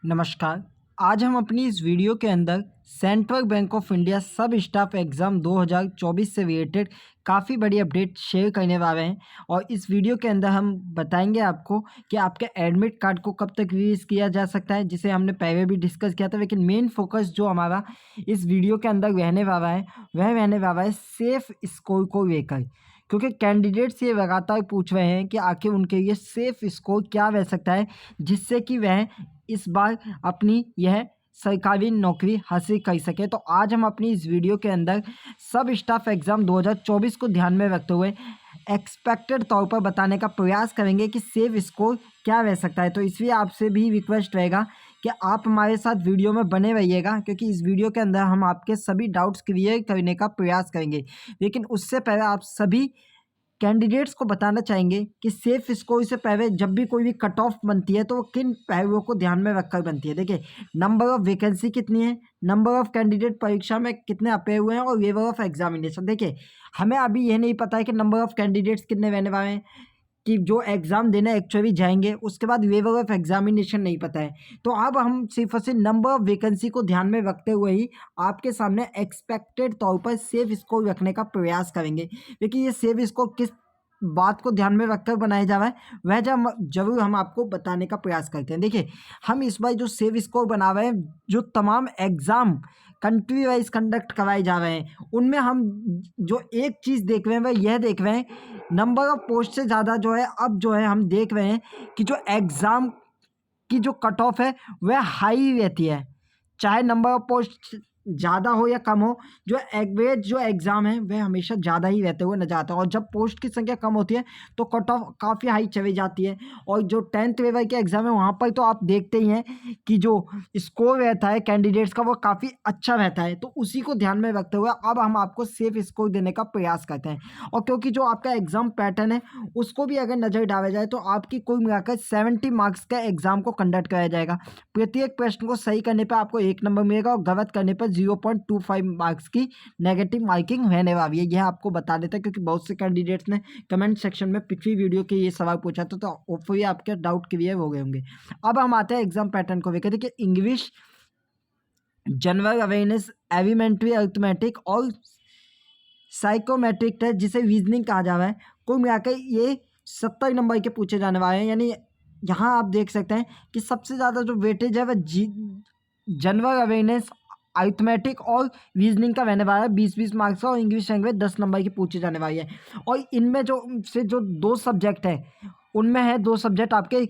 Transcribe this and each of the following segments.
नमस्कार। आज हम अपनी इस वीडियो के अंदर सेंट्रल बैंक ऑफ इंडिया सब स्टाफ एग्ज़ाम 2024 से रिलेटेड काफ़ी बड़ी अपडेट शेयर करने वाले हैं और इस वीडियो के अंदर हम बताएंगे आपको कि आपके एडमिट कार्ड को कब तक रिलीज़ किया जा सकता है, जिसे हमने पहले भी डिस्कस किया था। लेकिन मेन फोकस जो हमारा इस वीडियो के अंदर रहने वाला है वह रहने वाला है सेफ स्कोर को लेकर, क्योंकि कैंडिडेट्स ये लगातार पूछ रहे हैं कि आखिर उनके लिए सेफ स्कोर क्या रह सकता है जिससे कि वह इस बार अपनी यह सरकारी नौकरी हासिल कर सके। तो आज हम अपनी इस वीडियो के अंदर सब स्टाफ एग्ज़ाम 2024 को ध्यान में रखते हुए एक्सपेक्टेड तौर पर बताने का प्रयास करेंगे कि सेव स्कोर क्या रह सकता है। तो इसलिए आपसे भी रिक्वेस्ट रहेगा कि आप हमारे साथ वीडियो में बने रहिएगा, क्योंकि इस वीडियो के अंदर हम आपके सभी डाउट्स क्लियर करने का प्रयास करेंगे। लेकिन उससे पहले आप सभी कैंडिडेट्स को बताना चाहेंगे कि सेफ स्कोर से पहले जब भी कोई भी कट ऑफ बनती है तो वो किन पहलुओं को ध्यान में रखकर बनती है। देखिए, नंबर ऑफ वैकेंसी कितनी है, नंबर ऑफ कैंडिडेट परीक्षा में कितने अपेयर हुए हैं और लेवल ऑफ एग्जामिनेशन। देखिए, हमें अभी यह नहीं पता है कि नंबर ऑफ कैंडिडेट्स कितने रहने वाले हैं, कि जो एग्ज़ाम देने एक्चुअली जाएंगे, उसके बाद लेवल ऑफ एग्जामिनेशन नहीं पता है। तो अब हम सिर्फ और सिर्फ नंबर ऑफ वैकेंसी को ध्यान में रखते हुए ही आपके सामने एक्सपेक्टेड तौर पर सेफ स्कोर रखने का प्रयास करेंगे। लेकिन ये सेफ स्कोर किस बात को ध्यान में रखकर बनाया जा रहा है वह जरूर हम आपको बताने का प्रयास करते हैं। देखिए, हम इस बार जो सेफ स्कोर बना रहे हैं, जो तमाम एग्ज़ाम कंट्री वाइज कंडक्ट कराए जा रहे हैं, उनमें हम जो एक चीज़ देख रहे हैं वह यह देख रहे हैं, नंबर ऑफ पोस्ट से ज़्यादा जो है अब जो है हम देख रहे हैं कि जो एग्ज़ाम की जो कट ऑफ है वह हाई रहती है। चाहे नंबर ऑफ पोस्ट ज़्यादा हो या कम हो, जो एवरेज जो एग्ज़ाम है वह हमेशा ज़्यादा ही रहते हुए नजर आता है। और जब पोस्ट की संख्या कम होती है तो कट ऑफ काफ़ी हाई चली जाती है। और जो 10th लेवल के एग्ज़ाम है वहाँ पर तो आप देखते ही हैं कि जो स्कोर रहता है कैंडिडेट्स का वो काफ़ी अच्छा रहता है। तो उसी को ध्यान में रखते हुए अब हम आपको सेफ स्कोर देने का प्रयास करते हैं। और क्योंकि जो आपका एग्ज़ाम पैटर्न है उसको भी अगर नज़र डाला जाए तो आपकी कुल मिलाकर 70 मार्क्स का एग्ज़ाम को कंडक्ट कराया जाएगा। प्रत्येक प्रश्न को सही करने पर आपको 1 नंबर मिलेगा और गलत करने पर 0.25 मार्क्स की नेगेटिव मार्किंग रहने वाली है। यह आपको बता देता है, क्योंकि बहुत से कैंडिडेट्स ने कमेंट सेक्शन में पिछली वीडियो के ये सवाल पूछा था, तो होपफुली आपके डाउट क्लियर हो गए होंगे। अब हम आते हैं एग्जाम पैटर्न को लेकर। देखिए, English, general awareness, elementary arithmetic और साइकोमेट्रिक टेस्ट, जिसे रीजनिंग कहा जा रहा है, कुल मिलाकर ये 70 नंबर के पूछे जाने वाले हैं। यानी यहाँ आप देख सकते हैं कि सबसे ज़्यादा जो वेटेज है वह जनरल अवेयरनेस, अरिथमेटिक और रीजनिंग का रहने वाला है 20-20 मार्क्स का, और इंग्लिश लैंग्वेज 10 नंबर की पूछी जाने वाली है। और इनमें जो दो सब्जेक्ट है उनमें है दो सब्जेक्ट आपके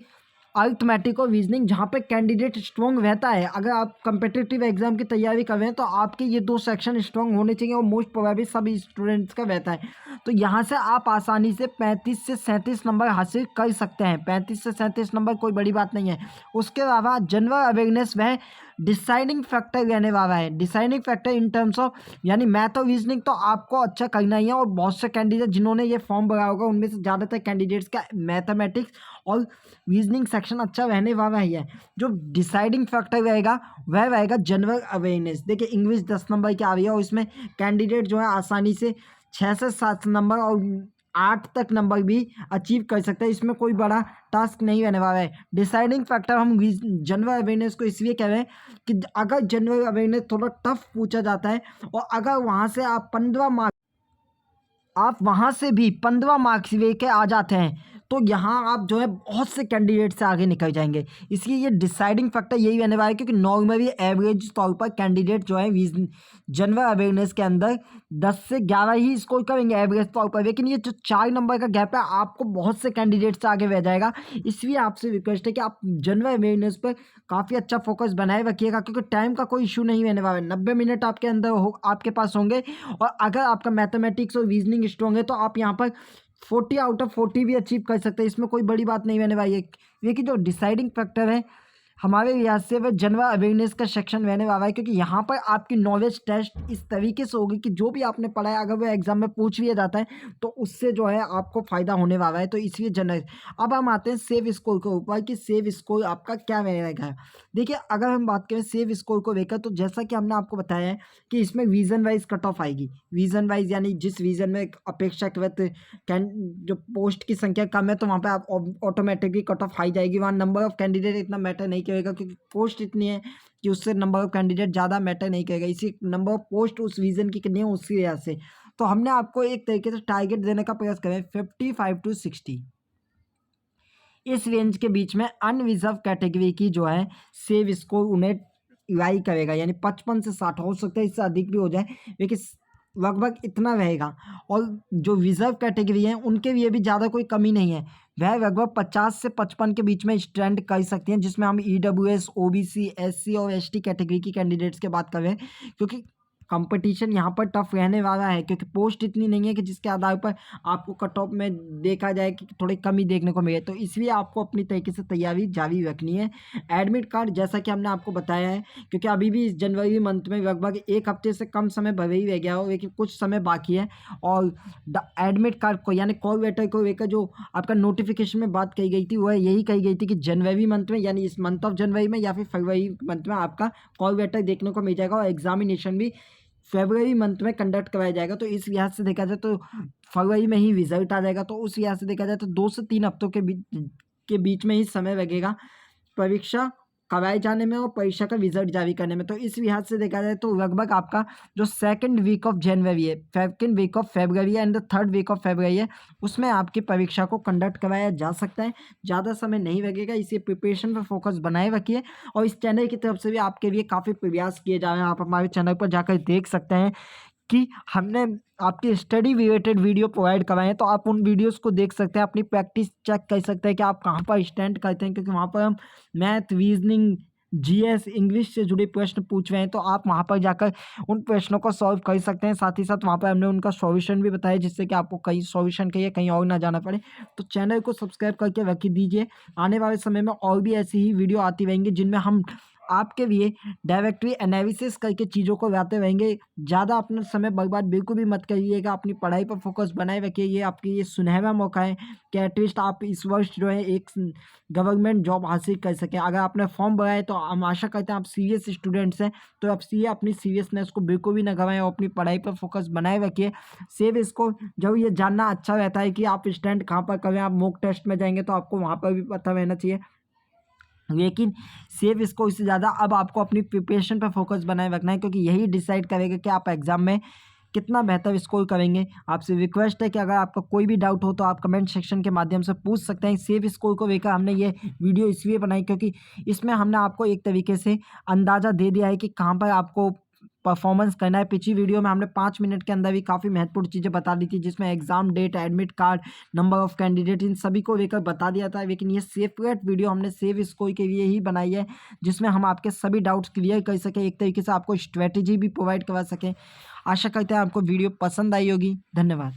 अरिथमेटिक और रीजनिंग, जहाँ पे कैंडिडेट स्ट्रॉन्ग रहता है। अगर आप कम्पिटिटिव एग्जाम की तैयारी कर रहे हैं तो आपके ये दो सेक्शन स्ट्रॉन्ग होने चाहिए, और मोस्ट प्रोबेबली सभी स्टूडेंट्स का रहता है। तो यहाँ से आप आसानी से 35 से 37 नंबर हासिल कर सकते हैं। 35 से 37 नंबर कोई बड़ी बात नहीं है। उसके अलावा जनरल अवेयरनेस वह डिसाइडिंग फैक्टर रहने वाला है। Deciding factor in terms of, यानी मैथ और रीजनिंग तो आपको अच्छा करना ही है, और बहुत से कैंडिडेट जिन्होंने ये फॉर्म भरा होगा उनमें से ज़्यादातर कैंडिडेट्स का मैथमेटिक्स और रीजनिंग सेक्शन अच्छा रहने वाला ही है। जो डिसाइडिंग फैक्टर रहेगा वह रहेगा जनरल अवेयरनेस। देखिए, इंग्लिश 10 नंबर की आ रही है और इसमें कैंडिडेट जो है आसानी से 6 से 7 नंबर और 8 तक नंबर भी अचीव कर सकते हैं। इसमें कोई बड़ा टास्क नहीं रहने वाला है। डिसाइडिंग फैक्टर हम जनरल अवेयरनेस को इसलिए कह रहे हैं कि अगर जनरल अवेयरनेस थोड़ा टफ पूछा जाता है और अगर वहाँ से आप वहाँ से भी 15 मार्क्स लेके आ जाते हैं तो यहाँ आप जो है बहुत से कैंडिडेट से आगे निकल जाएंगे। इसलिए ये डिसाइडिंग फैक्टर यही रहने वाला है, क्योंकि नॉर्मली एवरेज तौर पर कैंडिडेट जो है जनरल अवेयरनेस के अंदर 10 से 11 ही स्कोर करेंगे एवरेज तौर पर। लेकिन ये जो 4 नंबर का गैप है आपको बहुत से कैंडिडेट से आगे रह जाएगा। इसलिए आपसे रिक्वेस्ट है कि आप जनरल अवेयरनेस पर काफ़ी अच्छा फोकस बनाए रखिएगा, क्योंकि टाइम का कोई इशू नहीं रहने वाला है। 90 मिनट आपके अंदर आपके पास होंगे, और अगर आपका मैथमेटिक्स और रीजनिंग स्ट्रॉन्ग है तो आप यहाँ पर 40 आउट ऑफ 40 भी अचीव कर सकते हैं। इसमें कोई बड़ी बात नहीं रहने वाली है। लेकिन जो डिसाइडिंग फैक्टर है हमारे लिहाज से वह जनरल अवेयरनेस का सेक्शन रहने वाला है, क्योंकि यहाँ पर आपकी नॉलेज टेस्ट इस तरीके से होगी कि जो भी आपने पढ़ा है अगर वह एग्जाम में पूछ लिया जाता है तो उससे जो है आपको फ़ायदा होने वाला है। तो इसलिए जनरल। अब हम आते हैं सेव स्कोर के ऊपर कि सेव स्कोर आपका क्या रहेगा। देखिए, अगर हम बात करें सेव स्कोर को लेकर, तो जैसा कि हमने आपको बताया है कि इसमें रीजन वाइज कट ऑफ आएगी। रीजन वाइज यानी जिस रीजन में अपेक्षाकृत जो पोस्ट की संख्या कम है तो वहाँ पर आप ऑटोमेटिकली कट ऑफ हाई जाएगी। वहाँ नंबर ऑफ कैंडिडेट इतना मैटर नहीं करेगा, क्योंकि पोस्ट इतनी है कि उससे नंबर ऑफ कैंडिडेट ज़्यादा मैटर नहीं करेगा, इसी नंबर ऑफ पोस्ट उस रीजन की कितनी है उसकी वजह से। तो हमने आपको एक तरीके से टारगेट देने का प्रयास करें 55 to 60, इस रेंज के बीच में अनरिजर्व कैटेगरी की जो है सेव स्कोर उन्हें लाई करेगा, यानी 55 से 60, हो सकता है इससे अधिक भी हो जाए, लेकिन लगभग इतना रहेगा। और जो रिजर्व कैटेगरी है उनके लिए भी ज़्यादा कोई कमी नहीं है, वह लगभग 50 से 55 के बीच में स्टैंड कर सकती हैं, जिसमें हम EWS, OBC, SC और ST कैटेगरी की कैंडिडेट्स की बात कर रहे हैं, क्योंकि कंपटीशन यहाँ पर टफ रहने वाला है, क्योंकि पोस्ट इतनी नहीं है कि जिसके आधार पर आपको कट ऑफ में देखा जाए कि थोड़ी कमी देखने को मिले, तो इसलिए आपको अपनी तरीके से तैयारी जारी रखनी है। एडमिट कार्ड जैसा कि हमने आपको बताया है, क्योंकि अभी भी इस जनवरी मंथ में लगभग एक हफ्ते से कम समय भले ही रह गया हो, लेकिन कुछ समय बाकी है, और एडमिट कार्ड को यानी कॉल लेटर को लेकर जो आपका नोटिफिकेशन में बात कही गई थी वह यही कही गई थी कि जनवरी मंथ में, यानी इस मंथ ऑफ जनवरी में या फिर फरवरी मंथ में आपका कॉल लेटर देखने को मिल जाएगा, और एग्जामिनेशन भी फरवरी मंथ में कंडक्ट कराया जाएगा। तो इस लिहाज से देखा जाए तो फरवरी में ही रिजल्ट आ जाएगा, तो उस लिहाज से देखा जाए तो 2 से 3 हफ्तों के बीच में ही समय लगेगा परीक्षा कराए जाने में और परीक्षा का रिजल्ट जारी करने में। तो इस लिहाज से देखा जाए तो लगभग आपका जो सेकंड वीक ऑफ जनवरी है, second week of February and the third week of February है, उसमें आपकी परीक्षा को कंडक्ट कराया जा सकता है। ज़्यादा समय नहीं लगेगा, इसी प्रिपरेशन पर फोकस बनाए रखिए, और इस चैनल की तरफ से भी आपके लिए काफ़ी प्रयास किए जा रहे हैं। आप हमारे चैनल पर जाकर देख सकते हैं कि हमने आपकी स्टडी रिलेटेड वीडियो प्रोवाइड कराए हैं, तो आप उन वीडियोस को देख सकते हैं, अपनी प्रैक्टिस चेक कर सकते हैं कि आप कहाँ पर स्टैंड करते हैं, क्योंकि वहाँ पर हम मैथ, रीजनिंग, GS, इंग्लिश से जुड़े प्रश्न पूछ रहे हैं, तो आप वहाँ पर जाकर उन प्रश्नों को सॉल्व कर सकते हैं। साथ ही साथ वहाँ पर हमने उनका सॉल्यूशन भी बताया, जिससे कि आपको कहीं सॉल्यूशन के लिए कहीं और ना जाना पड़े। तो चैनल को सब्सक्राइब करके रख दीजिए, आने वाले समय में और भी ऐसी ही वीडियो आती रहेंगी, जिनमें हम आपके लिए डायरेक्टली एनालिसिस करके चीज़ों को लाते रहेंगे। ज़्यादा अपना समय बर्बाद बिल्कुल भी मत करिएगा, अपनी पढ़ाई पर फोकस बनाए रखिए। ये आपके लिए सुनहरा मौका है कि एटलीस्ट आप इस वर्ष जो है एक गवर्नमेंट जॉब हासिल कर सकें। अगर आपने फॉर्म भरा है तो हम आशा करते हैं आप सीरियस स्टूडेंट्स हैं, तो आप अपनी सीरियसनेस को बिल्कुल भी ना गवाएं और अपनी पढ़ाई पर फोकस बनाए रखिए। सेव इसको जब ये जानना अच्छा रहता है कि आप स्टैंड कहाँ पर करें, आप मॉक टेस्ट में जाएंगे तो आपको वहाँ पर भी पता रहना चाहिए, लेकिन सेव इसको इससे ज़्यादा अब आपको अपनी प्रिपरेशन पर फोकस बनाए रखना है, क्योंकि यही डिसाइड करेगा कि आप एग्ज़ाम में कितना बेहतर स्कोर करेंगे। आपसे रिक्वेस्ट है कि अगर आपका कोई भी डाउट हो तो आप कमेंट सेक्शन के माध्यम से पूछ सकते हैं। सेव स्कोर को लेकर हमने ये वीडियो इसलिए बनाई क्योंकि इसमें हमने आपको एक तरीके से अंदाज़ा दे दिया है कि कहाँ पर आपको परफॉर्मेंस करना है। पिछली वीडियो में हमने 5 मिनट के अंदर भी काफ़ी महत्वपूर्ण चीज़ें बता दी थी, जिसमें exam date, admit card, number of candidate, इन सभी को लेकर बता दिया था। लेकिन ये सेपरेट वीडियो हमने सेव स्कोर के लिए ही बनाई है, जिसमें हम आपके सभी डाउट्स क्लियर कर सकें, एक तरीके से आपको स्ट्रेटेजी भी प्रोवाइड करवा सकें। आशा करते हैं आपको वीडियो पसंद आई होगी। धन्यवाद।